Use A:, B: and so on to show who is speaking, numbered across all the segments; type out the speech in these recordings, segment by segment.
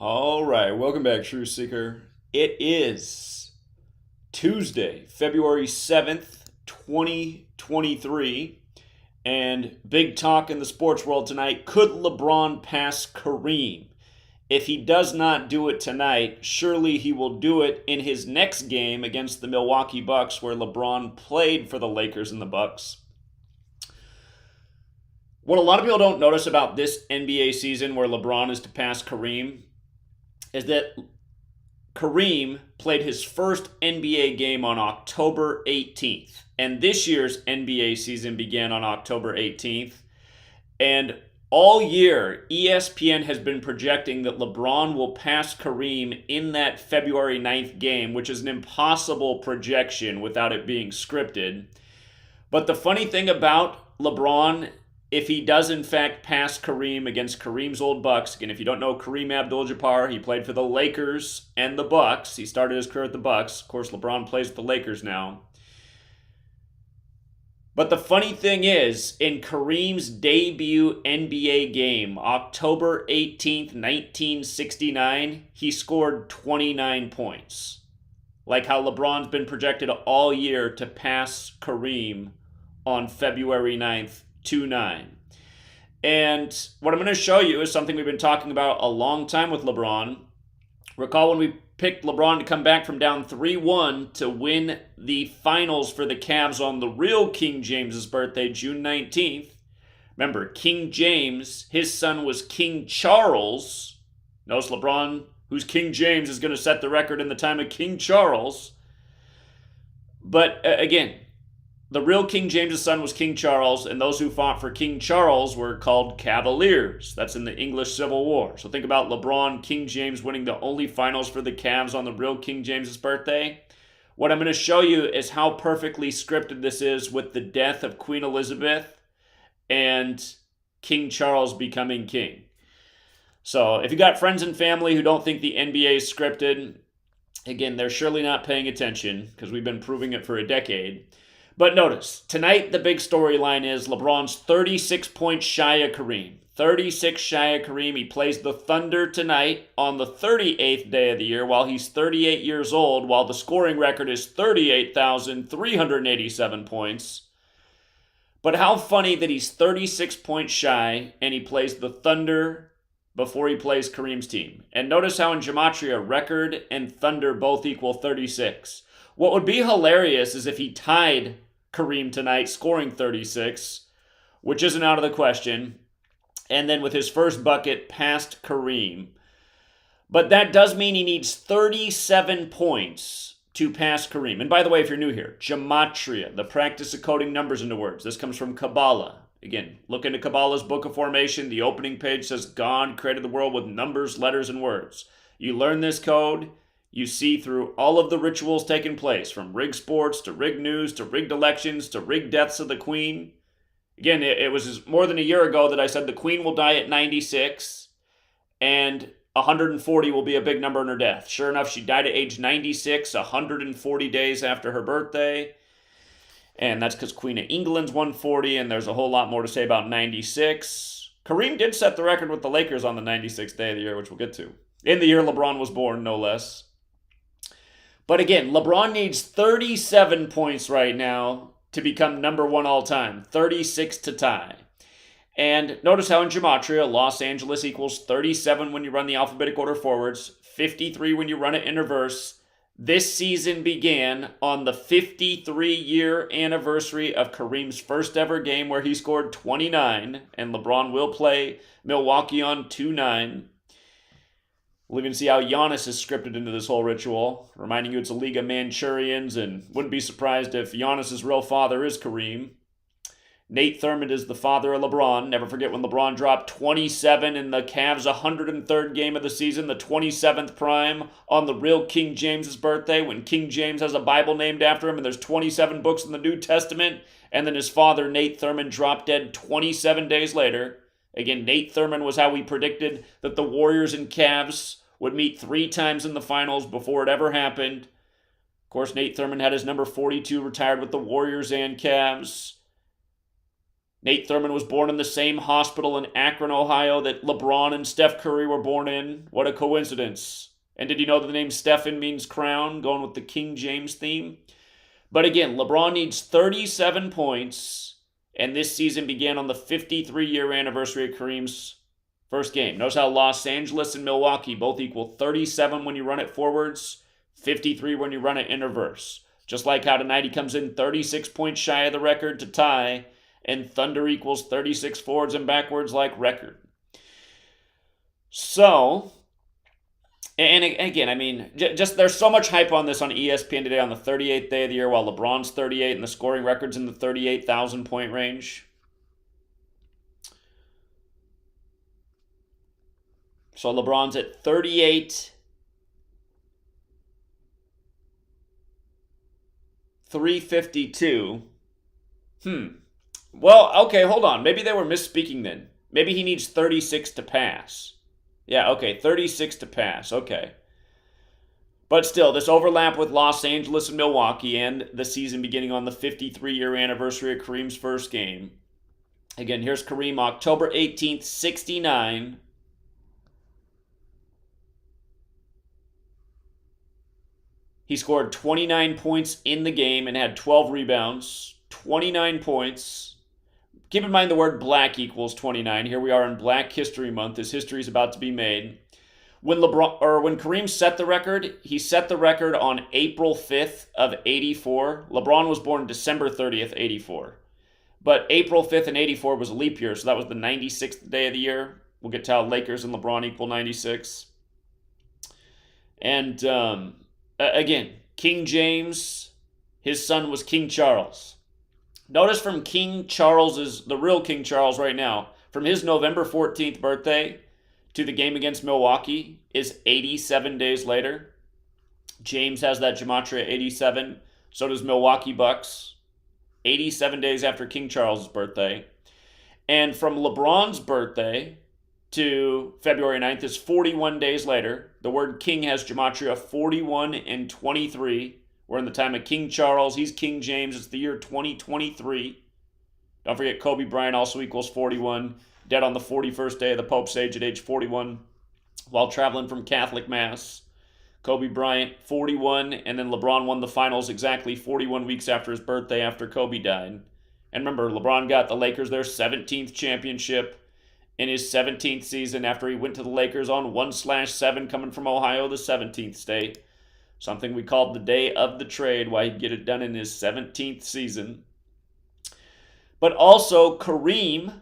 A: All right, welcome back, True Seeker. It is Tuesday, February 7th, 2023, and big talk in the sports world tonight. Could LeBron pass Kareem? If he does not do it tonight, surely he will do it in his next game against the Milwaukee Bucks, where LeBron played for the Lakers and the Bucks. What a lot of people don't notice about this NBA season where LeBron is to pass Kareem is that Kareem played his first NBA game on October 18th. And this year's NBA season began on October 18th. And all year, ESPN has been projecting that LeBron will pass Kareem in that February 9th game, which is an impossible projection without it being scripted. But the funny thing about LeBron, if he does in fact pass Kareem against Kareem's old Bucks, again, if you don't know Kareem Abdul-Jabbar, he played for the Lakers and the Bucks. He started his career at the Bucks. Of course, LeBron plays with the Lakers now. But the funny thing is, in Kareem's debut NBA game, October 18th, 1969, he scored 29 points. Like how LeBron's been projected all year to pass Kareem on February 9th, 2-9. And what I'm going to show you is something we've been talking about a long time with LeBron. Recall when we picked LeBron to come back from down 3-1 to win the finals for the Cavs on the real King James's birthday, June 19th. Remember, King James, his son was King Charles. Notice LeBron, who's King James, is going to set the record in the time of King Charles. But again, the real King James's son was King Charles, and those who fought for King Charles were called Cavaliers. That's in the English Civil War. So think about LeBron, King James winning the only finals for the Cavs on the real King James's birthday. What I'm going to show you is how perfectly scripted this is with the death of Queen Elizabeth and King Charles becoming king. So if you got friends and family who don't think the NBA is scripted, again, they're surely not paying attention because we've been proving it for a decade. But notice, tonight the big storyline is LeBron's 36 points shy of Kareem. 36 shy of Kareem. He plays the Thunder tonight on the 38th day of the year while he's 38 years old, while the scoring record is 38,387 points. But how funny that he's 36 points shy and he plays the Thunder before he plays Kareem's team. And notice how in Gematria, record and Thunder both equal 36. What would be hilarious is if he tied Kareem tonight, scoring 36, which isn't out of the question, and then with his first bucket, passed Kareem. But that does mean he needs 37 points to pass Kareem. And by the way, if you're new here, Gematria, the practice of coding numbers into words. This comes from Kabbalah. Again, look into Kabbalah's Book of Formation. The opening page says God created the world with numbers, letters, and words. You learn this code, you see through all of the rituals taking place, from rigged sports to rigged news to rigged elections to rigged deaths of the Queen. Again, it was more than a year ago that I said the Queen will die at 96 and 140 will be a big number in her death. Sure enough, she died at age 96, 140 days after her birthday. And that's because Queen of England's 140, and there's a whole lot more to say about 96. Kareem did set the record with the Lakers on the 96th day of the year, which we'll get to. In the year LeBron was born, no less. But again, LeBron needs 37 points right now to become number one all time. 36 to tie. And notice how in Gematria, Los Angeles equals 37 when you run the alphabetic order forwards, 53 when you run it in reverse. This season began on the 53-year anniversary of Kareem's first ever game where he scored 29, and LeBron will play Milwaukee on 2-9. We'll even see how Giannis is scripted into this whole ritual, reminding you it's a league of Manchurians, and wouldn't be surprised if Giannis' real father is Kareem. Nate Thurmond is the father of LeBron. Never forget when LeBron dropped 27 in the Cavs' 103rd game of the season, the 27th prime, on the real King James's birthday, when King James has a Bible named after him and there's 27 books in the New Testament, and then his father, Nate Thurmond, dropped dead 27 days later. Again, Nate Thurmond was how we predicted that the Warriors and Cavs would meet 3 times in the finals before it ever happened. Of course, Nate Thurmond had his number 42 retired with the Warriors and Cavs. Nate Thurmond was born in the same hospital in Akron, Ohio that LeBron and Steph Curry were born in. What a coincidence. And did you know that the name Stephen means crown, going with the King James theme? But again, LeBron needs 37 points, and this season began on the 53-year anniversary of Kareem's first game. Notice how Los Angeles and Milwaukee both equal 37 when you run it forwards, 53 when you run it in reverse. Just like how tonight he comes in 36 points shy of the record to tie, and Thunder equals 36 forwards and backwards like record. So, and again, I mean, just there's so much hype on this on ESPN today on the 38th day of the year, while LeBron's 38 and the scoring record's in the 38,000 point range. So LeBron's at 38, 352. Well, okay, hold on. Maybe they were misspeaking then. Maybe he needs 36 to pass. Yeah, okay, 36 to pass. Okay. But still, this overlap with Los Angeles and Milwaukee and the season beginning on the 53-year anniversary of Kareem's first game. Again, here's Kareem, October 18th, 69. He scored 29 points in the game and had 12 rebounds. 29 points. Keep in mind the word black equals 29. Here we are in Black History Month. This history is about to be made. When Kareem set the record, he set the record on April 5th of 84. LeBron was born December 30th, 84. But April 5th in 84 was a leap year, so that was the 96th day of the year. We'll get to how Lakers and LeBron equal 96. And again, King James, his son was King Charles. Notice from the real King Charles right now, from his November 14th birthday to the game against Milwaukee is 87 days later. James has that Gematria 87. So does Milwaukee Bucks. 87 days after King Charles' birthday. And from LeBron's birthday to February 9th is 41 days later. The word king has Gematria 41 and 23. We're in the time of King Charles. He's King James. It's the year 2023. Don't forget, Kobe Bryant also equals 41. Dead on the 41st day of the Pope's age at age 41 while traveling from Catholic Mass. Kobe Bryant, 41. And then LeBron won the finals exactly 41 weeks after his birthday after Kobe died. And remember, LeBron got the Lakers their 17th championship in his 17th season after he went to the Lakers on 1/7 coming from Ohio, the 17th state. Something we called the day of the trade, why he'd get it done in his 17th season. But also Kareem,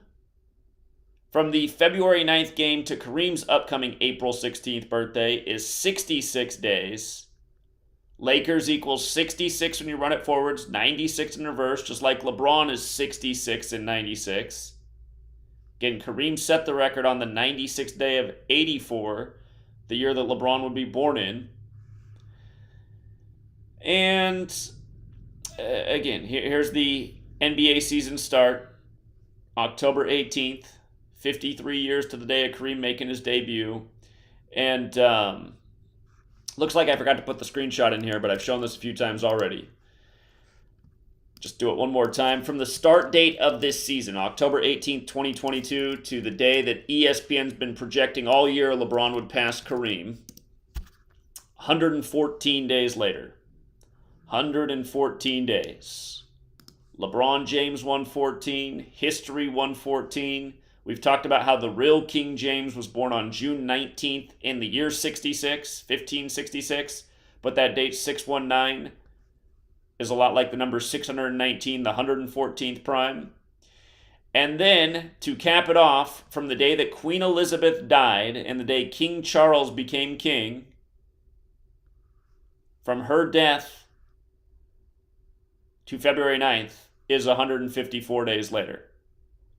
A: from the February 9th game to Kareem's upcoming April 16th birthday is 66 days. Lakers equals 66 when you run it forwards, 96 in reverse, just like LeBron is 66 and 96. Again, Kareem set the record on the 96th day of 84, the year that LeBron would be born in. And again, here's the NBA season start. October 18th, 53 years to the day of Kareem making his debut. And looks like I forgot to put the screenshot in here, but I've shown this a few times already. Just do it one more time. From the start date of this season, October 18th, 2022, to the day that ESPN's been projecting all year LeBron would pass Kareem, 114 days later. 114 days. LeBron James 114, history 114. We've talked about how the real King James was born on June 19th in the year 66, 1566, but that date 619 is a lot like the number 619, the 114th prime. And then, to cap it off, from the day that Queen Elizabeth died and the day King Charles became king, from her death to February 9th is 154 days later.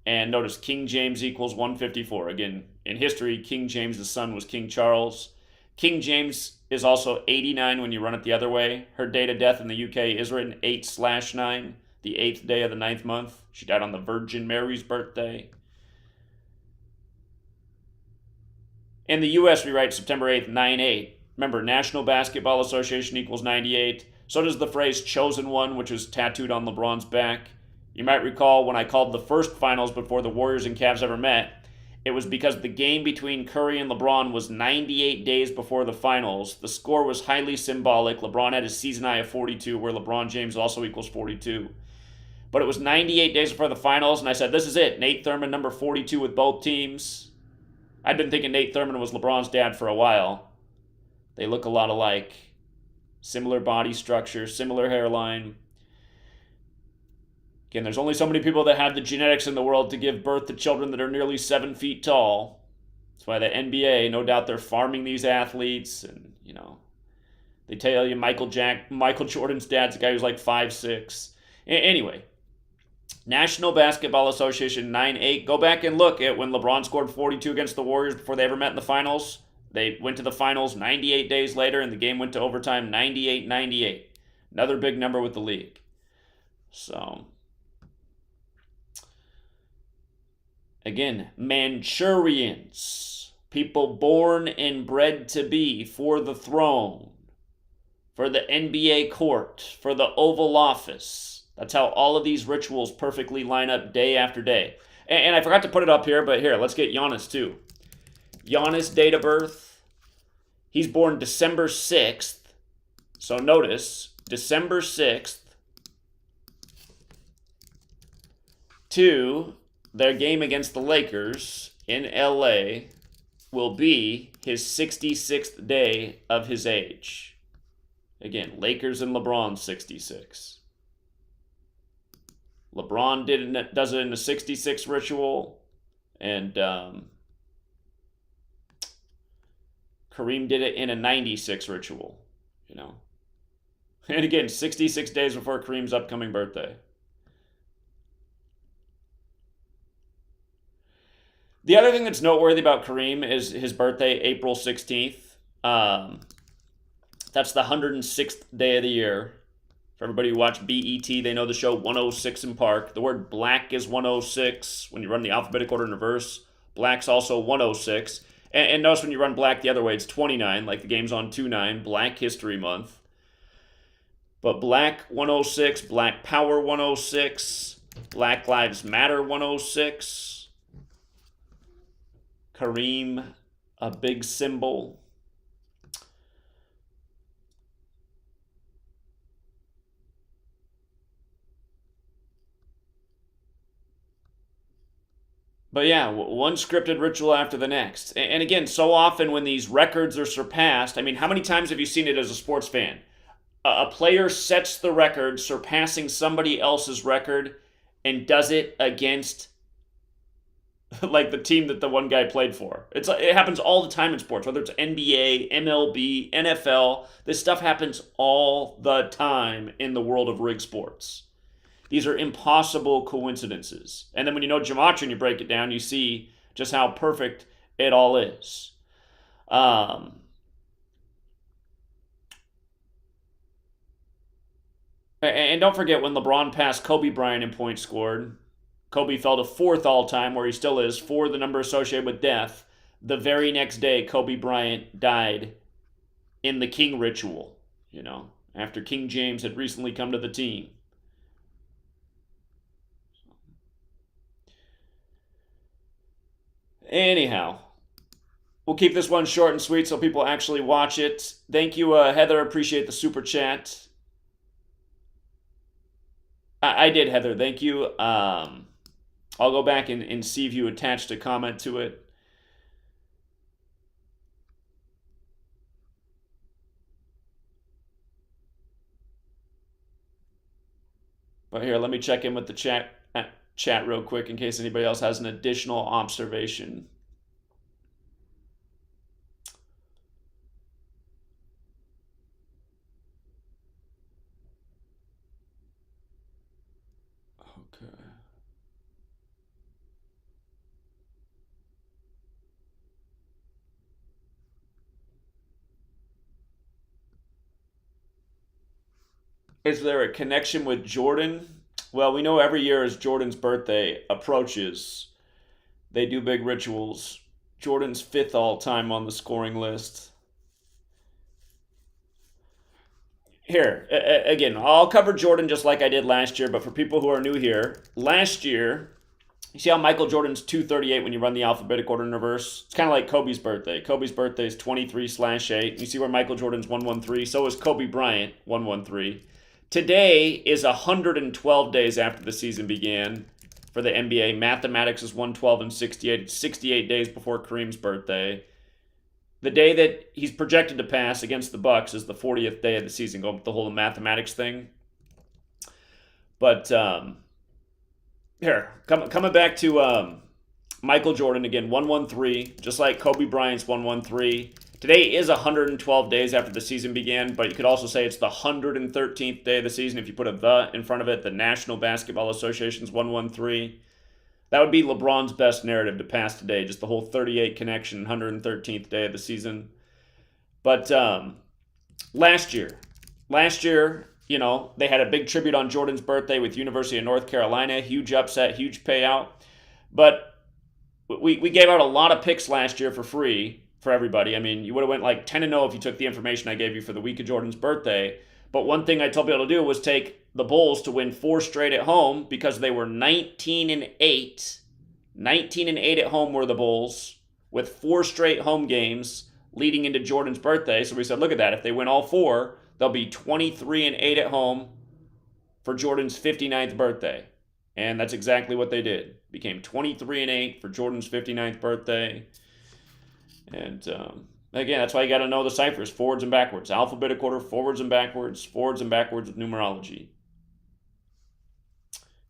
A: And notice King James equals 154. Again, in history, King James' son was King Charles. King James is also 89 when you run it the other way. Her date of death in the UK is written 8/9, the 8th day of the 9th month. She died on the Virgin Mary's birthday. In the US, we write September 8th, 9/8. Remember, National Basketball Association equals 98. So does the phrase chosen one, which is tattooed on LeBron's back. You might recall when I called the first finals before the Warriors and Cavs ever met, it was because the game between Curry and LeBron was 98 days before the finals. The score was highly symbolic. LeBron had his season high of 42, where LeBron James also equals 42. But it was 98 days before the finals, and I said, this is it. Nate Thurmond, number 42 with both teams. I'd been thinking Nate Thurmond was LeBron's dad for a while. They look a lot alike. Similar body structure, similar hairline. Again, there's only so many people that have the genetics in the world to give birth to children that are nearly 7 feet tall. That's why the NBA, no doubt they're farming these athletes. And, they tell you Michael Jordan's dad's a guy who's like 5'6". Anyway, National Basketball Association 9-8. Go back and look at when LeBron scored 42 against the Warriors before they ever met in the finals. They went to the finals 98 days later, and the game went to overtime 98-98. Another big number with the league. So, again, Manchurians. People born and bred to be for the throne, for the NBA court, for the Oval Office. That's how all of these rituals perfectly line up day after day. And I forgot to put it up here, but here, let's get Giannis too. Giannis' date of birth, he's born December 6th. So notice, December 6th to their game against the Lakers in LA will be his 66th day of his age. Again, Lakers and LeBron 66. LeBron does it in the 66 ritual, and Kareem did it in a 96 ritual, And again, 66 days before Kareem's upcoming birthday. The other thing that's noteworthy about Kareem is his birthday, April 16th. That's the 106th day of the year. For everybody who watched BET, they know the show 106 in Park. The word black is 106. When you run the alphabetical order in reverse, black's also 106. And notice when you run black the other way, it's 29, like the game's on 2-9, Black History Month. But Black 106, Black Power 106, Black Lives Matter 106. Kareem, a big symbol. But yeah, one scripted ritual after the next. And again, so often when these records are surpassed, I mean, how many times have you seen it as a sports fan? A player sets the record, surpassing somebody else's record, and does it against like the team that the one guy played for. It happens all the time in sports, whether it's NBA, MLB, NFL. This stuff happens all the time in the world of rig sports. These are impossible coincidences. And then when you know Gematria and you break it down, you see just how perfect it all is. And don't forget when LeBron passed Kobe Bryant in points scored, Kobe fell to 4th all-time, where he still is, for the number associated with death. The very next day, Kobe Bryant died in the King ritual, after King James had recently come to the team. Anyhow, we'll keep this one short and sweet so people actually watch it. Thank you, Heather. Appreciate the super chat. I did, Heather. Thank you. I'll go back and see if you attached a comment to it. But here, let me check in with the chat real quick in case anybody else has an additional observation. Okay. Is there a connection with Jordan? Well, we know every year as Jordan's birthday approaches, they do big rituals. Jordan's 5th all-time on the scoring list. here, again, I'll cover Jordan just like I did last year, but for people who are new here, last year, you see how Michael Jordan's 238 when you run the alphabetic order in reverse? It's kind of like Kobe's birthday. Kobe's birthday is 23/8. You see where Michael Jordan's 113? So is Kobe Bryant, 113. Today is 112 days after the season began for the NBA. Mathematics is 112 and 68. 68 days before Kareem's birthday. The day that he's projected to pass against the Bucks is the 40th day of the season, going with the whole mathematics thing. But here, coming back to Michael Jordan again, 113, just like Kobe Bryant's 113. Today is 112 days after the season began, but you could also say it's the 113th day of the season if you put a "the" in front of it. The National Basketball Association's 113. That would be LeBron's best narrative to pass today, just the whole 38 connection, 113th day of the season. But last year, you know, they had a big tribute on Jordan's birthday with University of North Carolina. Huge upset, huge payout. But we gave out a lot of picks last year for free for everybody. I mean, you would have went like 10-0 if you took the information I gave you for the week of Jordan's birthday. But one thing I told people to do was take the Bulls to win 4 straight at home because they were 19-8. 19-8 at home were the Bulls with 4 straight home games leading into Jordan's birthday. So we said, look at that. If they win all 4, they'll be 23-8 at home for Jordan's 59th birthday. And that's exactly what they did. Became 23-8 for Jordan's 59th birthday. And again, that's why you got to know the ciphers, forwards and backwards. Alphabetic order, forwards and backwards with numerology.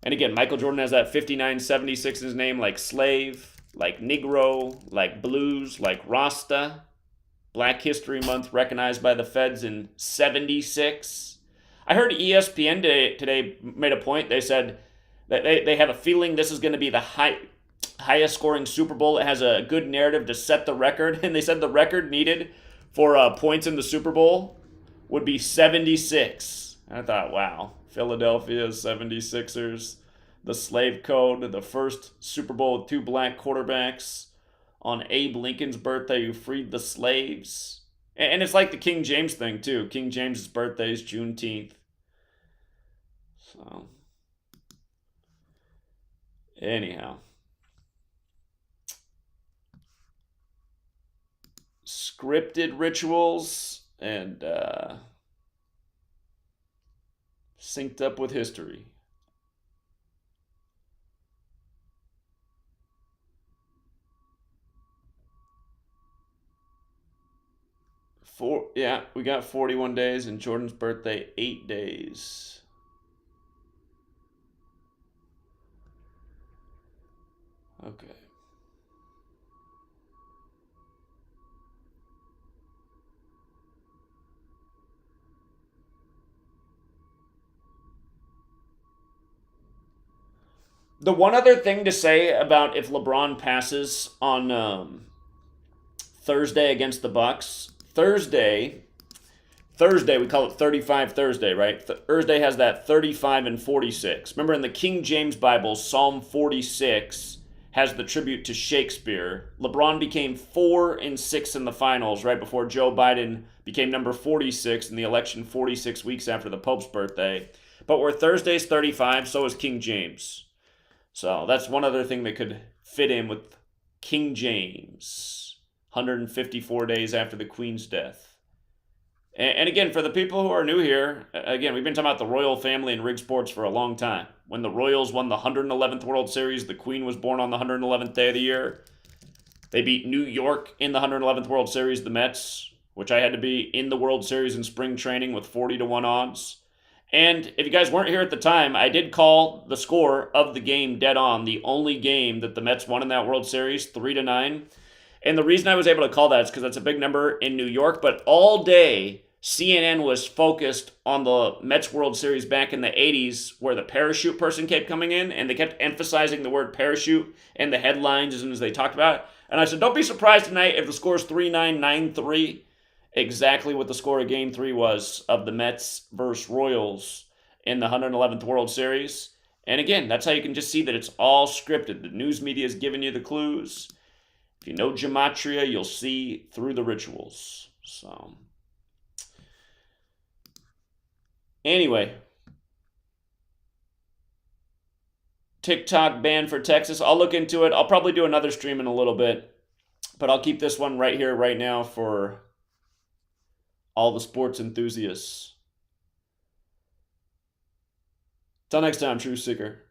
A: And again, Michael Jordan has that 5976 in his name, like slave, like Negro, like blues, like Rasta. Black History Month recognized by the feds in 76. I heard ESPN today made a point. They said that they have a feeling this is going to be the highest scoring Super Bowl. It has a good narrative to set the record. And they said the record needed for points in the Super Bowl would be 76. And I thought, wow, Philadelphia 76ers, the slave code, the first Super Bowl with 2 black quarterbacks on Abe Lincoln's birthday who freed the slaves. And it's like the King James thing, too. King James's birthday is Juneteenth. So, anyhow. Scripted rituals and synced up with history. We got 41 days and Jordan's birthday 8 days. Okay. The one other thing to say about if LeBron passes on Thursday against the Bucks, Thursday we call it 35 Thursday, right? Thursday has that 35 and 46. Remember in the King James Bible, Psalm 46 has the tribute to Shakespeare. LeBron became 4 and 6 in the finals right before Joe Biden became number 46 in the election 46 weeks after the Pope's birthday. But where Thursday's 35, so is King James. So that's one other thing that could fit in with King James. 154 days after the Queen's death. And again, for the people who are new here, again, we've been talking about the royal family in rig sports for a long time. When the Royals won the 111th World Series, the Queen was born on the 111th day of the year. They beat New York in the 111th World Series, the Mets, which I had to be in the World Series in spring training with 40-1 odds. And if you guys weren't here at the time, I did call the score of the game dead on, the only game that the Mets won in that World Series, 3-9. And the reason I was able to call that is because that's a big number in New York, but all day CNN was focused on the Mets World Series back in the 80s where the parachute person kept coming in, and they kept emphasizing the word parachute in the headlines as soon as they talked about it. And I said, don't be surprised tonight if the score is 3-9, 9-3. Exactly what the score of Game 3 was of the Mets versus Royals in the 111th World Series. And again, that's how you can just see that it's all scripted. The news media is giving you the clues. If you know Gematria, you'll see through the rituals. So, Anyway, TikTok ban for Texas. I'll look into it. I'll probably do another stream in a little bit, but I'll keep this one right here, right now for all the sports enthusiasts. Till next time, True Seeker.